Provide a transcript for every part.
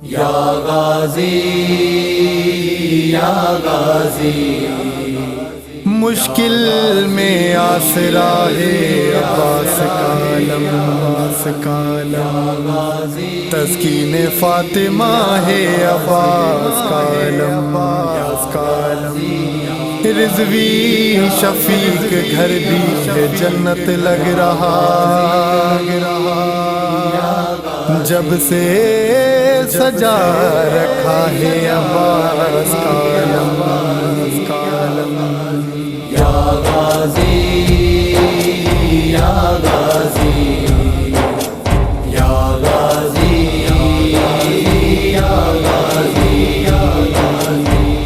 یا غازی یا غازی، مشکل میں آسرا ہے عباس کالم، تسکین فاطمہ ہے عباس کالم، رضوی شفیق گھر بھی ہے جنت لگ رہا، جب سے سجا رکھا ہے عباس کالم، یا غازی یا غازی، یا غازی یا غازی، یا غازی یا غازی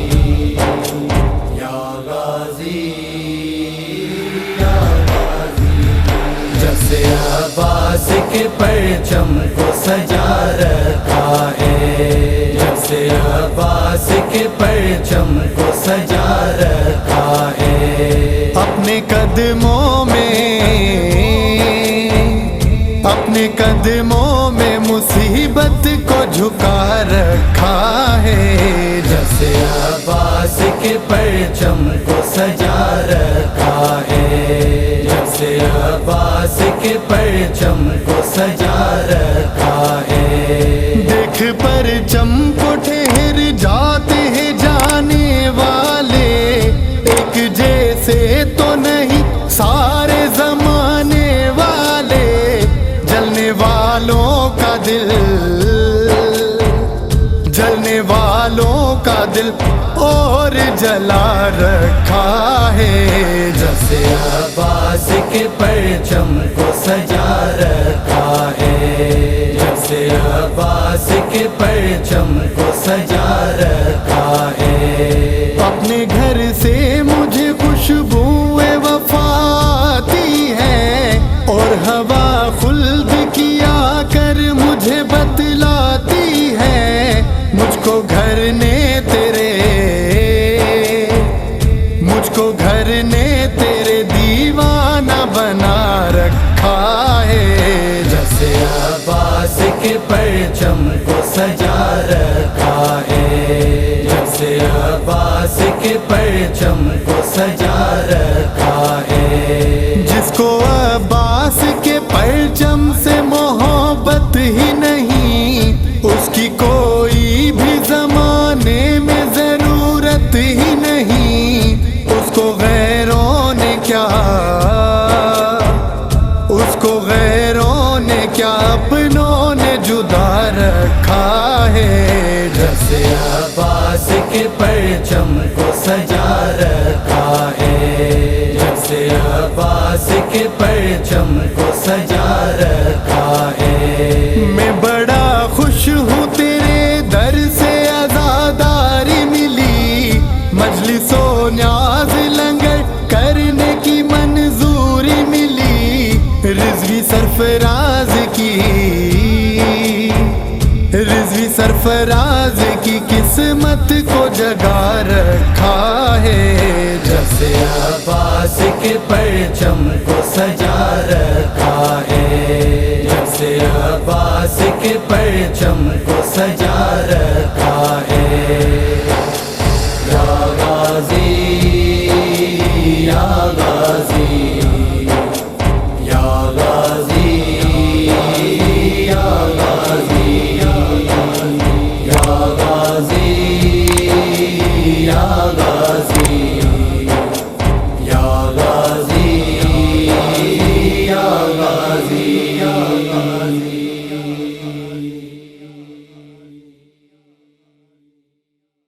یا غازی، جب سے عباس کے پرچم کو سجا رکھا ہے، جب سے عباس کے پرچم کو سجا رکھا ہے، اپنے قدموں میں مصیبت کو جھکا رکھا ہے، جب سے عباس کے پرچم کو سجا رکھا ہے، جب سے عباس کے پرچم کو سجا رکھا ہے، دیکھ پرچم کو ٹھہر جاتے ہیں جانے والے، ایک جیسے تو نہیں سارے زمانے والے، جلنے والوں کا دل، جلنے والوں کا دل اور جلا رکھا ہے، جب سے عباس کے پرچم کو سجا رکھا ہے، جب سے عباس کے پرچم کو سجا رکھا ہے، اپنے گھر سے مجھے خوشبو وفا آتی ہے، اور ہوا خلد کی آ کر مجھے بتلاتی ہے، مجھ کو گھر نے تیرے، مجھ کو گھر نے تیرے دیوانہ بنا رکھا ہے، جب سے عباس کے پرچم کو سجا رکھا ہے، جب سے عباس کے پرچم کو سجا رکھا ہے، جس کو عباس کے پرچم سے محبت ہی نہیں، اس کی کوئی بھی زمانے میں ضرورت ہی نہیں، اس کو غیروں نے کیا، اس کو غیروں نے کیا اپنوں نے جدا رکھا ہے، جب سے عباس کے پرچم کو سجا رکھا ہے، جب سے عباس کے پرچم کو سجا رکھا ہے، میں بڑا خوش ہوں تیرے در سے عزاداری ملی، مجلس و نیاز لنگر کرنے کی منظوری ملی، رضوی سرفراز کی، رضوی سرفراز کی قسمت کو جگا رکھا ہے، جب سے عباس کے پرچم کو سجا رکھا ہے، جب سے عباس کے پرچم کو سجا رکھا ہے، یا غازی یا غازی، یا غازی یا غازی، یا غازی یا غازی، یا غازی